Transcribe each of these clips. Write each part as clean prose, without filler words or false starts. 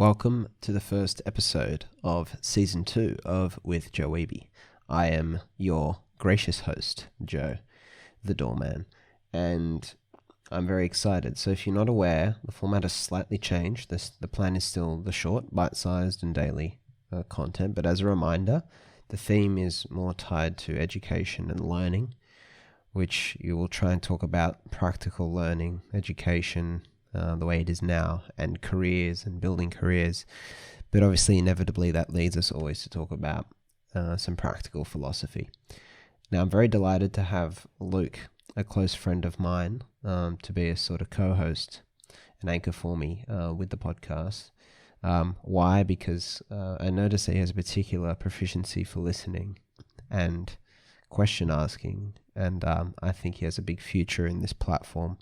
Welcome to the first episode of Season 2 of With Joe Eby. I am your gracious host, Joe, the doorman, and I'm very excited. So if you're not aware, the format has slightly changed. The plan is still the short, bite-sized and daily content, but as a reminder, the theme is more tied to education and learning, which you will try and talk about practical learning, education, the way it is now, and careers and building careers. But obviously, inevitably, that leads us always to talk about some practical philosophy. Now, I'm very delighted to have Luke, a close friend of mine, to be a sort of co-host, an anchor for me with the podcast. Why? Because I notice that he has a particular proficiency for listening and question asking, and I think he has a big future in this platform.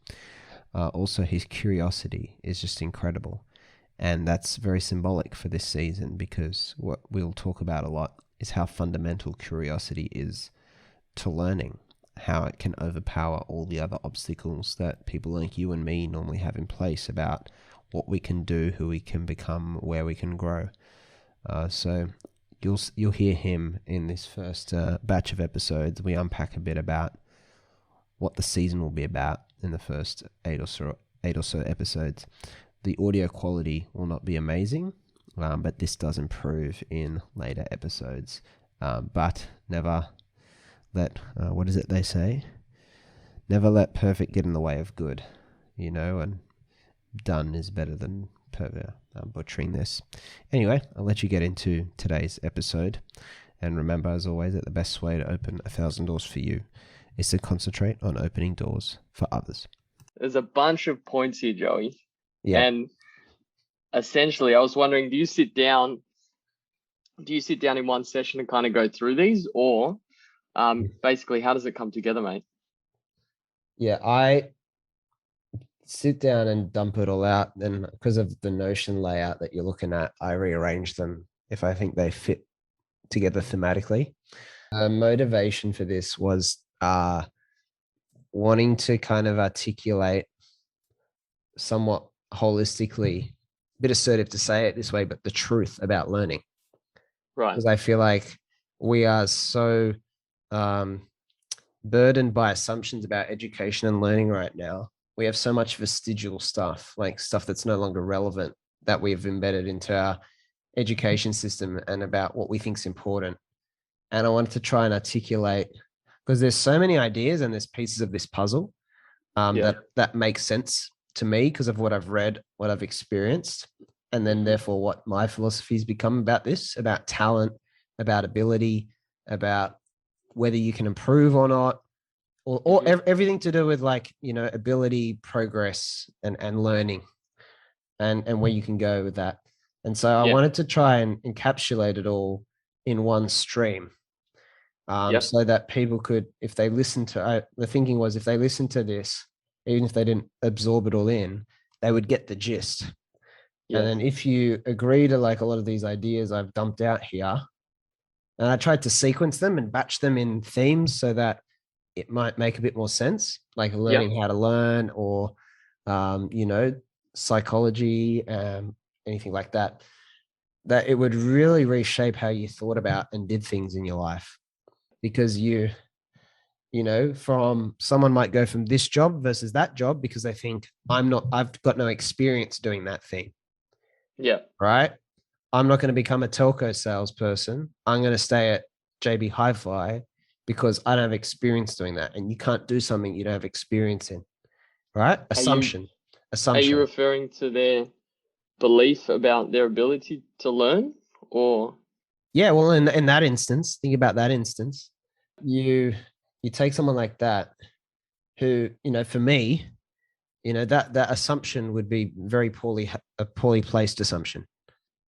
Also, his curiosity is just incredible, and that's very symbolic for this season, because what we'll talk about a lot is how fundamental curiosity is to learning, how it can overpower all the other obstacles that people like you and me normally have in place about what we can do, who we can become, where we can grow. So you'll hear him in this first batch of episodes. We unpack a bit about what the season will be about in the first eight or so episodes. The audio quality will not be amazing, but this does improve in later episodes. But never let, what is it they say? Never let perfect get in the way of good, and done is better than perfect. I'm butchering this. Anyway, I'll let you get into today's episode. And remember, as always, that the best way to open 1,000 doors for you is to concentrate on opening doors for others. There's a bunch of points here, Joey. Yeah. And essentially, I was wondering, do you sit down in one session and kind of go through these, or basically, how does it come together, mate? Yeah, I sit down and dump it all out. And because of the Notion layout that you're looking at, I rearrange them if I think they fit together thematically. Motivation for this was wanting to kind of articulate somewhat holistically, a bit assertive to say it this way, but the truth about learning. Right. Because I feel like we are so burdened by assumptions about education and learning right now. We have so much vestigial stuff, like stuff that's no longer relevant, that we've embedded into our education system and about what we think is important. And I wanted to try and articulate, because there's so many ideas and there's pieces of this puzzle that make sense to me because of what I've read, what I've experienced, and then therefore what my philosophy has become about this, about talent, about ability, about whether you can improve or not, or everything to do with ability, progress, and learning, and where you can go with that. And so I wanted to try and encapsulate it all in one stream. So that people could, if they listen to, the thinking was, if they listen to this, even if they didn't absorb it all in, they would get the gist. And then if you agree to a lot of these ideas I've dumped out here, and I tried to sequence them and batch them in themes so that it might make a bit more sense, like learning how to learn, or, psychology, anything like that, that it would really reshape how you thought about and did things in your life. Because from someone might go from this job versus that job because they think I've got no experience doing that thing. Yeah. Right. I'm not going to become a telco salesperson. I'm going to stay at JB Hi-Fi because I don't have experience doing that. And you can't do something you don't have experience in. Right. Assumption. Are you referring to their belief about their ability to learn, or? Yeah, well, in that instance, think about that instance. You take someone like that who, for me, that assumption would be a poorly placed assumption.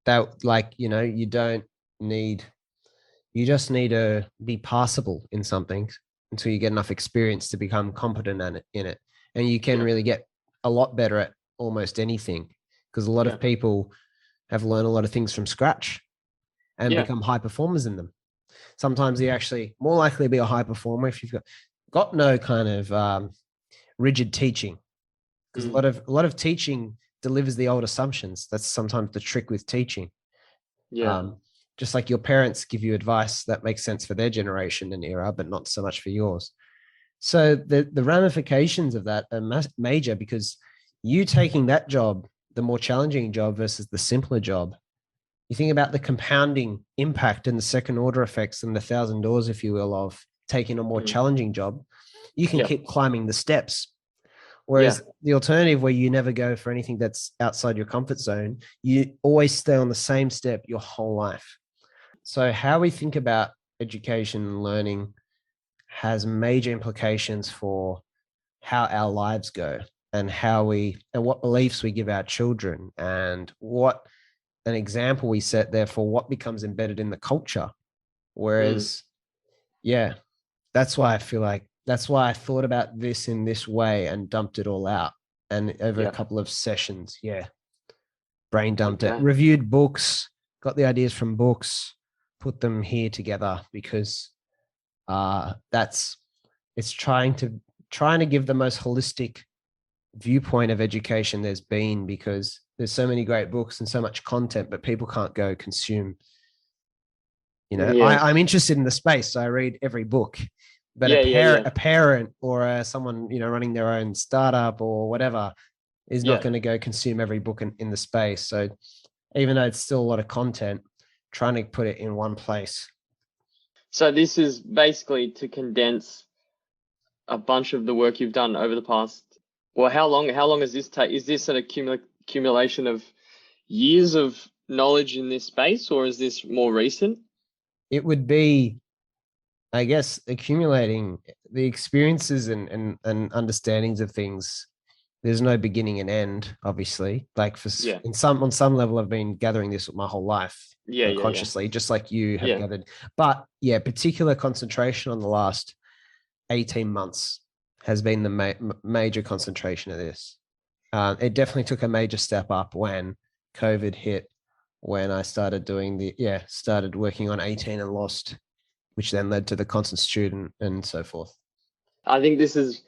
That you just need to be passable in something until you get enough experience to become competent in it. And you can really get a lot better at almost anything, because a lot of people have learned a lot of things from scratch and become high performers in them. Sometimes you're actually more likely to be a high performer if you've got no kind of rigid teaching, because a lot of teaching delivers the old assumptions. That's sometimes the trick with teaching. Yeah. Just like your parents give you advice that makes sense for their generation and era, but not so much for yours. So the ramifications of that are major, because you taking that job, the more challenging job versus the simpler job, you think about the compounding impact and the second order effects and the $1,000, if you will, of taking a more challenging job. You can keep climbing the steps. Whereas the alternative, where you never go for anything that's outside your comfort zone, you always stay on the same step your whole life. So how we think about education and learning has major implications for how our lives go, and what beliefs we give our children, and what an example we set there for what becomes embedded in the culture. Whereas, that's why I thought about this in this way and dumped it all out. And over a couple of sessions, brain dumped it, reviewed books, got the ideas from books, put them here together, because it's trying to give the most holistic viewpoint of education there's been, because there's so many great books and so much content, but people can't go consume. I'm interested in the space, so I read every book. But a parent or someone running their own startup or whatever is not going to go consume every book in the space. So even though it's still a lot of content, trying to put it in one place. So this is basically to condense a bunch of the work you've done over the past. Well, how long has this take? Is this an accumulation of years of knowledge in this space, or is this more recent? It would be, I guess, accumulating the experiences and understandings of things. There's no beginning and end, obviously. Like on some level, I've been gathering this my whole life, consciously, just like you have gathered. But particular concentration on the last 18 months has been the major concentration of this. It definitely took a major step up when COVID hit, when I started started working on 18 and Lost, which then led to the Constant Student and so forth. I think this is,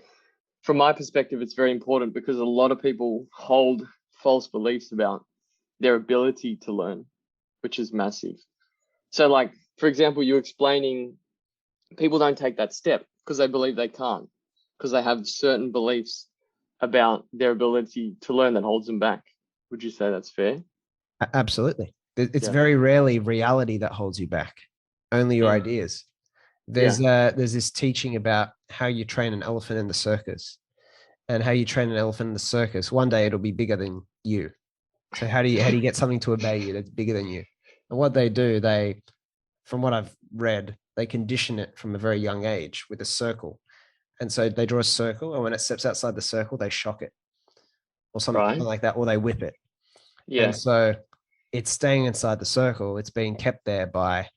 from my perspective, it's very important, because a lot of people hold false beliefs about their ability to learn, which is massive. So, like, for example, you're explaining people don't take that step because they believe they can't, because they have certain beliefs about their ability to learn that holds them back. Would you say that's fair? Absolutely. It's very rarely reality that holds you back, only your ideas. There's this teaching about how you train an elephant in the circus, and how you train an elephant in the circus. One day it'll be bigger than you. So how do you get something to obey you that's bigger than you? And what they do, from what I've read, they condition it from a very young age with a circle. And so they draw a circle, and when it steps outside the circle, they shock it, or something like that, or they whip it. And so it's staying inside the circle. It's being kept there by,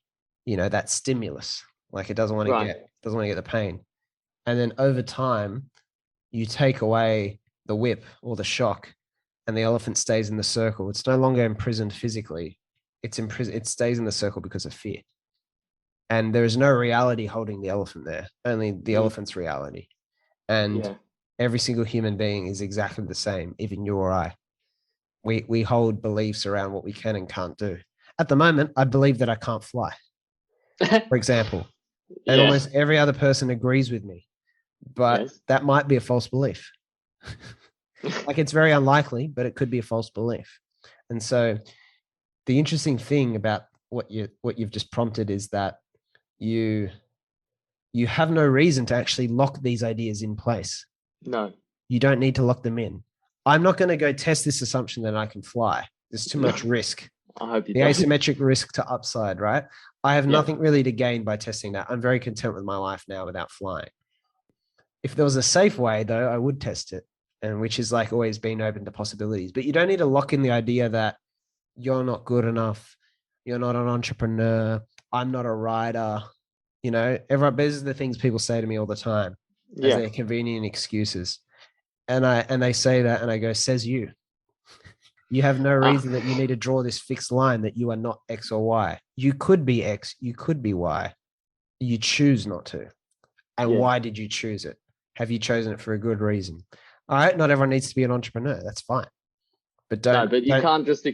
that stimulus. Like, it doesn't want to get the pain. And then over time, you take away the whip or the shock, and the elephant stays in the circle. It's no longer imprisoned physically. It stays in the circle because of fear. And there is no reality holding the elephant there, only the elephant's reality. And every single human being is exactly the same, even you or I. We hold beliefs around what we can and can't do. At the moment, I believe that I can't fly, for example. And almost every other person agrees with me. But that might be a false belief. Like, it's very unlikely, but it could be a false belief. And so the interesting thing about what you've just prompted is that you have no reason to actually lock these ideas in place. No. You don't need to lock them in. I'm not going to go test this assumption that I can fly. There's too much risk. I hope you the don't. Asymmetric risk to upside, right? I have nothing really to gain by testing that. I'm very content with my life now without flying. If there was a safe way, though, I would test it, and which is like always being open to possibilities. But you don't need to lock in the idea that you're not good enough, you're not an entrepreneur, I'm not a writer. Everyone, these are the things people say to me all the time as their convenient excuses. And they say that, and I go, says you. You have no reason that you need to draw this fixed line that you are not X or Y. You could be X, you could be Y. You choose not to. And why did you choose it? Have you chosen it for a good reason? All right, not everyone needs to be an entrepreneur. That's fine. But No, but you don't can't just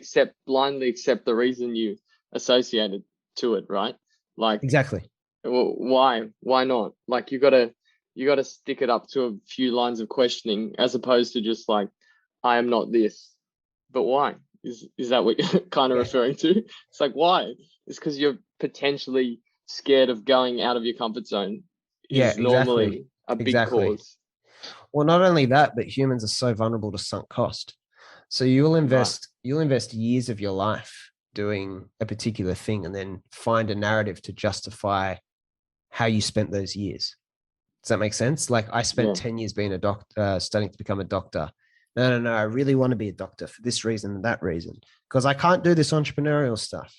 blindly accept the reason you associated to it, right? Like, exactly. well, why? Why not? Like, you gotta stick it up to a few lines of questioning, as opposed to just like, I am not this. But why? Is that what you're kind of Yeah. referring to? It's like, why? It's because you're potentially scared of going out of your comfort zone. Yeah, Is exactly. normally a big Exactly. cause. Well, not only that, but humans are so vulnerable to sunk cost. So Right. you'll invest years of your life doing a particular thing and then find a narrative to justify how you spent those years. Does that make sense? Like I spent Yeah. 10 years being a doctor, studying to become a doctor. No. I really want to be a doctor for this reason and that reason because I can't do this entrepreneurial stuff.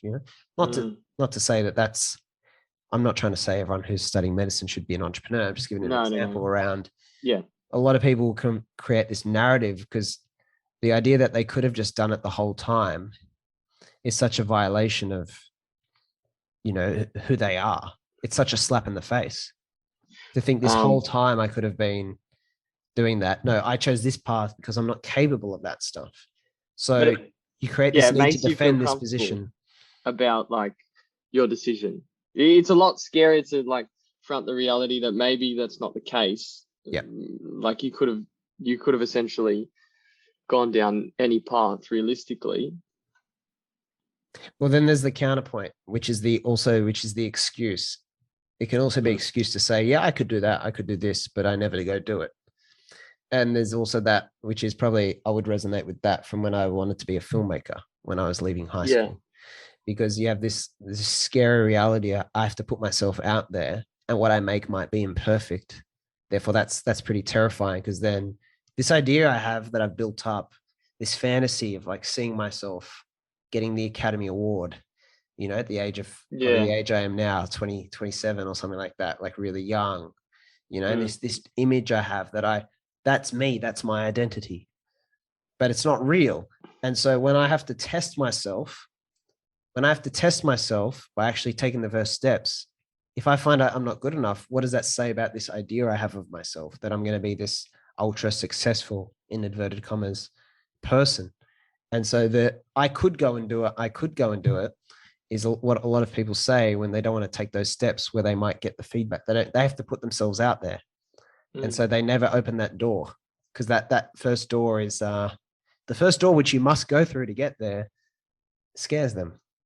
Not to Mm. not to say that that's. I'm not trying to say everyone who's studying medicine should be an entrepreneur. I'm just giving an No, no, example no. around Yeah. a lot of people can create this narrative because the idea that they could have just done it the whole time is such a violation of who they are. It's such a slap in the face to think this whole Um, time I could have been doing that. No, I chose this path because I'm not capable of that stuff. but So you create yeah, this it need to makes you feel defend this comfortable position. about like your decision. It's a lot scarier to like front the reality that maybe that's not the case. Yeah. Like you could have essentially gone down any path realistically. Well, then there's the counterpoint, which is the excuse. It can also be Mm. excuse to say, yeah, I could do that, I could do this, but I never go do it. And there's also that, which is probably I would resonate with that from when I wanted to be a filmmaker when I was leaving high Yeah. school, because you have this scary reality. I have to put myself out there, and what I make might be imperfect. Therefore, that's pretty terrifying because then this idea I have that I've built up, this fantasy of like seeing myself getting the Academy Award, at the age of probably Yeah. the age I am now, 20, 27 or something like that, like really young, and Mm. this image I have that's me, that's my identity, but it's not real. And so when I have to test myself by actually taking the first steps, if I find out I'm not good enough, what does that say about this idea I have of myself that I'm going to be this ultra successful, in inverted commas, person? And so that I could go and do it is what a lot of people say when they don't want to take those steps where they might get the feedback. They have to put themselves out there. And Mm. so they never open that door because that first door is the first door which you must go through to get there, scares them.